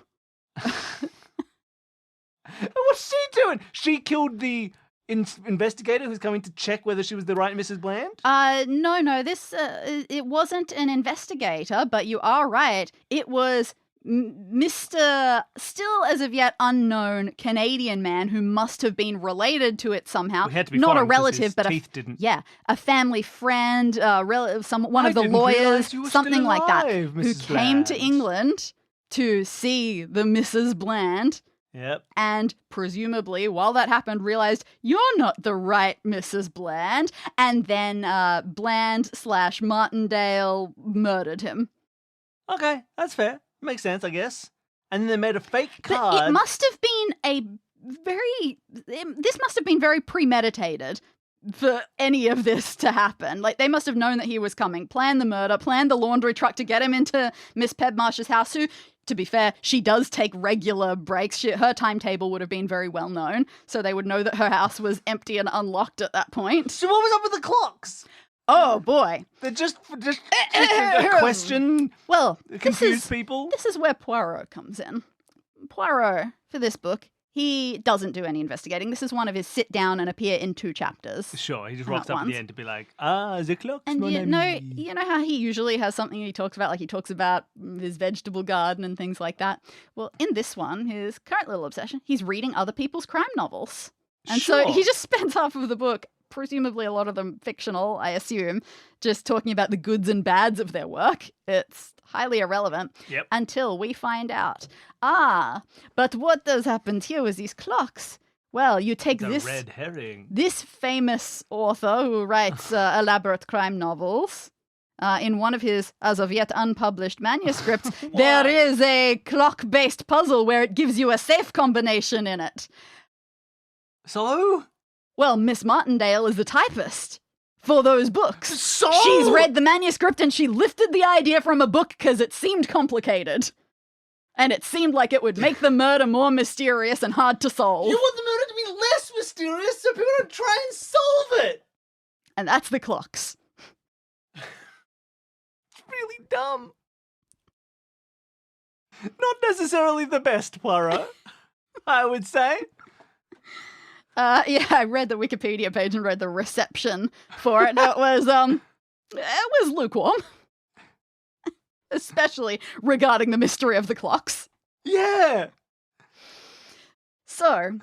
What's she doing? She killed the investigator who's coming to check whether she was the right Mrs. Bland? No, this, it wasn't an investigator, but you are right. It was Mr. still as of yet unknown Canadian man who must have been related to it somehow. We had to be not a foreign 'cause relative, his but teeth didn't. a family friend, one I of the didn't lawyers, realise you were something still like that, alive, who Mrs. came to Bland. England to see the Mrs. Bland. Yep. And presumably, while that happened, realized you're not the right Mrs. Bland, and then Bland/Martindale murdered him. Okay, that's fair. Makes sense, I guess. And then they made a fake But card. it must have been this must have been very premeditated for any of this to happen. Like, they must have known that he was coming, planned the murder, planned the laundry truck to get him into Miss Pedmarsh's house, who, to be fair, she does take regular breaks. Her timetable would have been very well known, so they would know that her house was empty and unlocked at that point. So what was up with the clocks? Oh, boy. They're just a question Well, confused people. This is where Poirot comes in. Poirot, for this book, he doesn't do any investigating. This is one of his sit down and appear in 2 chapters. Sure, he just Not rocks up at once. the end to be like, the clocks, And mon you ami." know how he usually has something he talks about, like he talks about his vegetable garden and things like that? Well, in this one, his current little obsession, he's reading other people's crime novels. And so Sure. he just spends half of the book, presumably a lot of them fictional, I assume, just talking about the goods and bads of their work. It's highly irrelevant. Yep. Until we find out. But what does happen here with these clocks? Well, you take The red herring. this famous author who writes elaborate crime novels. In one of his, as of yet unpublished manuscripts, there is a clock-based puzzle where it gives you a safe combination in it. So? Well, Miss Martindale is the typist for those books. So? She's read the manuscript and she lifted the idea from a book because it seemed complicated. And it seemed like it would make the murder more mysterious and hard to solve. You want the murder to be less mysterious so people don't try and solve it. And that's the clocks. It's really dumb. Not necessarily the best, Poirot, I would say. Yeah, I read the Wikipedia page and read the reception for it. It was lukewarm. Especially regarding the mystery of the clocks. Yeah. So,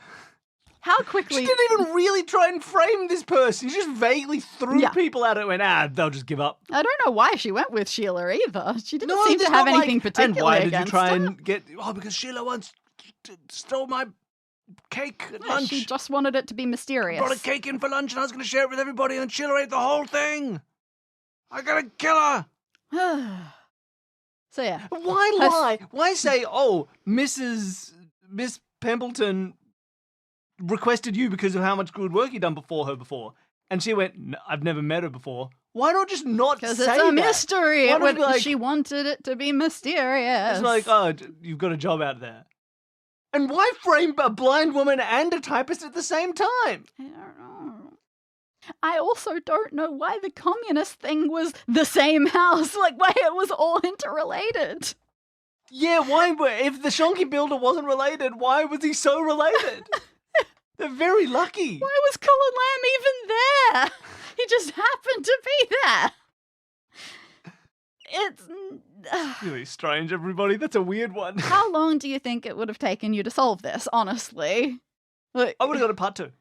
how quickly... She didn't even really try and frame this person. She just vaguely threw people at it and went, they'll just give up. I don't know why she went with Sheila either. She didn't No, seem to there's have not, anything like, particularly and why did you against try her. and get... Oh, because Sheila once stole my cake at lunch. She just wanted it to be mysterious. I brought a cake in for lunch and I was going to share it with everybody and then Sheila ate the whole thing. I gotta kill her. So yeah. Why lie? Why say, Miss Pembleton requested you because of how much good work you'd done before her before? And she went, I've never met her before. Why not just not say that? Because it's a mystery. Why not be like, she wanted it to be mysterious. It's like, you've got a job out there. And why frame a blind woman and a typist at the same time? I don't know. I also don't know why the communist thing was the same house, like why it was all interrelated. Yeah, why? If the Shonky Builder wasn't related, why was he so related? They're very lucky. Why was Colin Lamb even there? He just happened to be there. It's really strange, everybody. That's a weird one. How long do you think it would have taken you to solve this, honestly? Like, I would have got a part 2.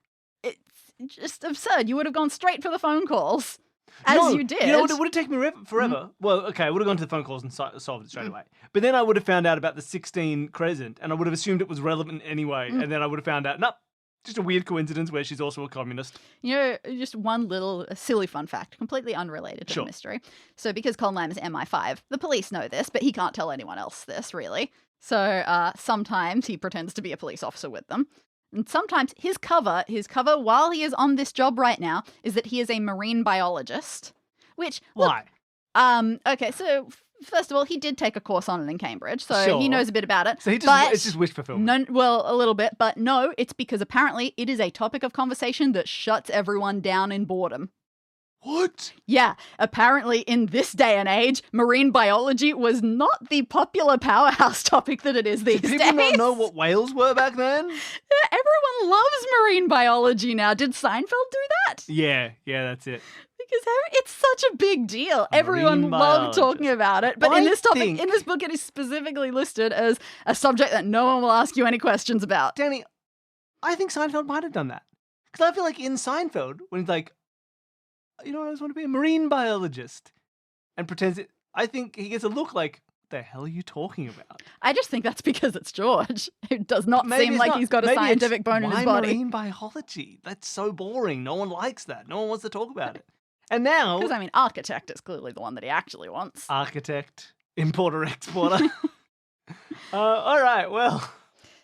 It's just absurd. You would have gone straight for the phone calls, as you did. You know what? It would have taken me forever. Mm-hmm. Well, okay, I would have gone to the phone calls and solved it straight away. But then I would have found out about the 16 Crescent, and I would have assumed it was relevant anyway. And then I would have found out, nope, just a weird coincidence where she's also a communist. You know, just one little silly fun fact, completely unrelated to the mystery. So because Colin Lamb is MI5, the police know this, but he can't tell anyone else this, really. So sometimes he pretends to be a police officer with them. And sometimes his cover while he is on this job right now is that he is a marine biologist. Which, look, why? Okay, so first of all, he did take a course on it in Cambridge, so he knows a bit about it. So it's just wish fulfillment. Well, a little bit, but no, it's because apparently it is a topic of conversation that shuts everyone down in boredom. What? Yeah, apparently in this day and age, marine biology was not the popular powerhouse topic that it is these days. Did people not know what whales were back then? Everyone loves marine biology now. Did Seinfeld do that? Yeah, that's it. Because it's such a big deal. Everyone loved talking about it. But in this book, it is specifically listed as a subject that no one will ask you any questions about. Danny, I think Seinfeld might have done that. Because I feel like in Seinfeld, when he's like, you know, I just want to be a marine biologist, and pretends it, I think he gets a look like, what the hell are you talking about? I just think that's because it's George. It does not seem like he's got a scientific bone in his body. Why marine biology? That's so boring. No one likes that. No one wants to talk about it. And now... Because, I mean, architect is clearly the one that he actually wants. Architect, importer-exporter. All right, well...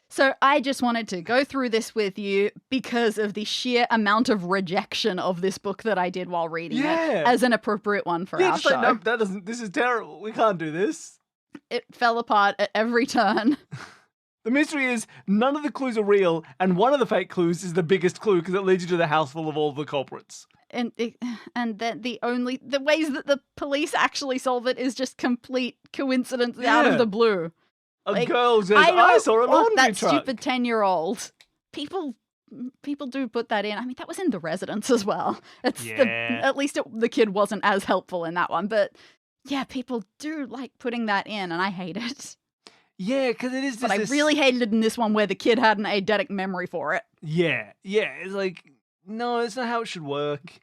So I just wanted to go through this with you because of the sheer amount of rejection of this book that I did while reading it as an appropriate one for our show. Like, no, this is terrible. We can't do this. It fell apart at every turn. The mystery is none of the clues are real, and one of the fake clues is the biggest clue because it leads you to the house full of all the culprits. And that the ways that the police actually solve it is just complete coincidence out of the blue. A girl says, I saw a laundry that truck. Stupid 10-year-old. People do put that in. I mean, that was in The Residence as well. At least the kid wasn't as helpful in that one. But yeah, people do like putting that in, and I hate it. Yeah, because it is just But I really hated it in this one where the kid had an eidetic memory for it. Yeah. It's like, no, it's not how it should work.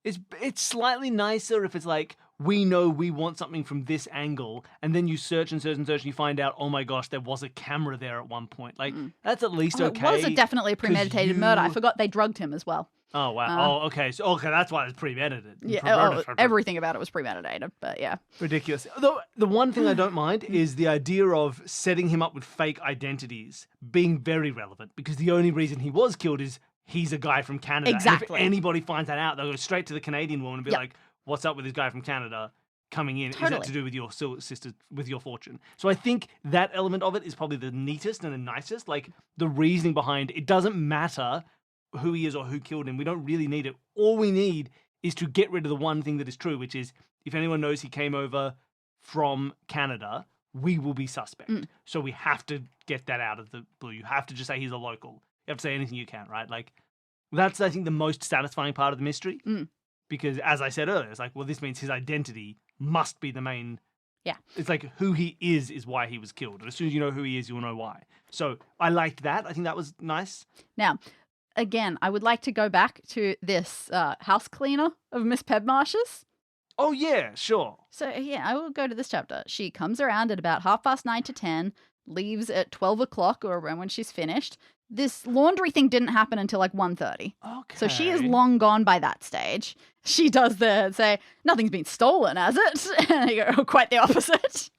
It's slightly nicer if it's like, we know we want something from this angle, and then you search and search and search, and you find out, oh my gosh, there was a camera there at one point. Like, that's at least okay. It was definitely a premeditated murder. I forgot they drugged him as well. Oh, wow. Okay, that's why it's premeditated. Yeah, everything about it was premeditated, but yeah. Ridiculous. The one thing I don't mind is the idea of setting him up with fake identities being very relevant, because the only reason he was killed is he's a guy from Canada. Exactly. And if anybody finds that out, they'll go straight to the Canadian woman and be like, what's up with this guy from Canada coming in? Totally. Is that to do with your sister, with your fortune? So I think that element of it is probably the neatest and the nicest. Like, the reasoning behind it doesn't matter who he is or who killed him. We don't really need it. All we need is to get rid of the one thing that is true, which is if anyone knows he came over from Canada, we will be suspect. So we have to get that out of the blue. You have to just say he's a local. You have to say anything you can, right? Like, That's, I think, the most satisfying part of the mystery. Mm. Because, as I said earlier, it's like, well, this means his identity must be the main... Yeah. It's like who he is why he was killed. And as soon as you know who he is, you'll know why. So I liked that. I think that was nice. Now, again, I would like to go back to this house cleaner of Miss Pedmarsh's. Oh, yeah, sure. So, yeah, I will go to this chapter. She comes around at about 9:30 to 10, leaves at 12 o'clock or around when she's finished. This laundry thing didn't happen until like 1:30. Okay. So she is long gone by that stage. She does say, nothing's been stolen, has it? And I go, oh, quite the opposite.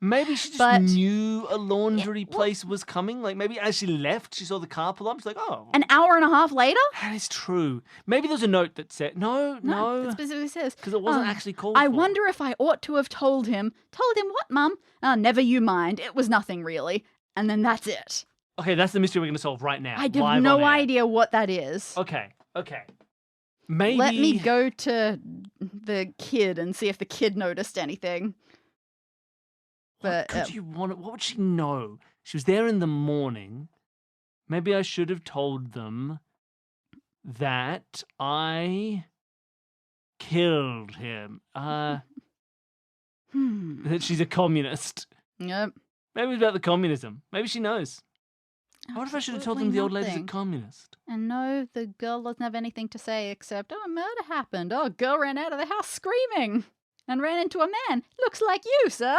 Maybe she just knew a laundry place was coming. Like, maybe as she left, she saw the car pull up. She's like, oh. An hour and a half later? That is true. Maybe there's a note that said, no. It specifically says. Because it wasn't actually called I for. wonder if I ought to have told him. Told him what, Mum? Oh, never you mind. It was nothing, really. And then that's it. Okay, that's the mystery we're going to solve right now. I have no idea what that is. Okay. Maybe... Let me go to the kid and see if the kid noticed anything. What would she know? She was there in the morning. Maybe I should have told them that I killed him. That she's a communist. Yep. Maybe it's about the communism. Maybe she knows. What if I should have told them the old lady's a nothing. communist? And no, the girl doesn't have anything to say except, oh, a murder happened. Oh, a girl ran out of the house screaming and ran into a man. Looks like you, sir.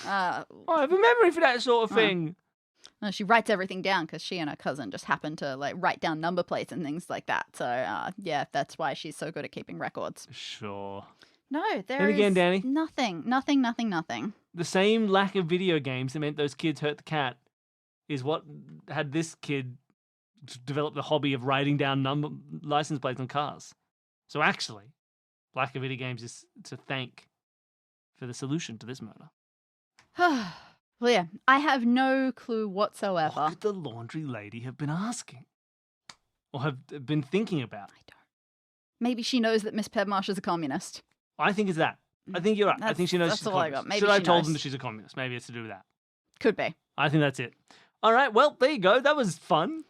I have a memory for that sort of thing. No, she writes everything down because she and her cousin just happen to like write down number plates and things like that. So, yeah, that's why she's so good at keeping records. Sure. No, there And again, is Danny? nothing. The same lack of video games that meant those kids hurt the cat is what had this kid develop the hobby of writing down license plates on cars. So actually, lack of video games is to thank for the solution to this murder. Well, yeah, I have no clue whatsoever. What could the laundry lady have been asking? Or have been thinking about? I don't. Maybe she knows that Miss Pedmarsh is a communist. I think it's that. I think you're right. I think she knows that's she's a all I communist. got. Maybe Should I she have told knows. them that she's a communist? Maybe it's to do with that. Could be. I think that's it. All right, well, there you go. That was fun.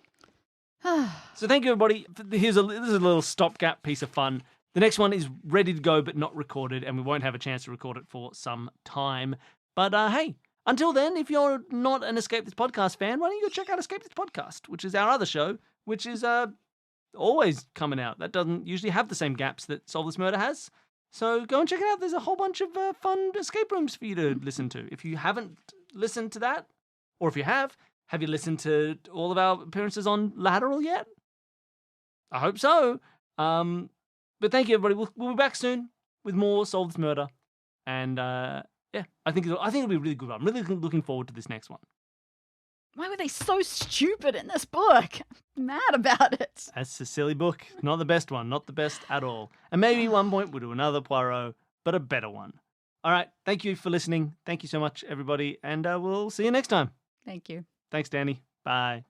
So thank you, everybody. This is a little stopgap piece of fun. The next one is ready to go but not recorded, and we won't have a chance to record it for some time. But hey, until then, if you're not an Escape This Podcast fan, why don't you go check out Escape This Podcast, which is our other show, which is always coming out. That doesn't usually have the same gaps that Solve This Murder has. So go and check it out. There's a whole bunch of fun escape rooms for you to listen to. If you haven't listened to that, or if you have you listened to all of our appearances on Lateral yet? I hope so. But thank you, everybody. We'll be back soon with more Solve This Murder. And yeah, I think it'll be a really good one. I'm really looking forward to this next one. Why were they so stupid in this book? I'm mad about it. That's a silly book. Not the best one. Not the best at all. And maybe one point we'll do another Poirot, but a better one. All right. Thank you for listening. Thank you so much, everybody. And we'll see you next time. Thank you. Thanks, Danny. Bye.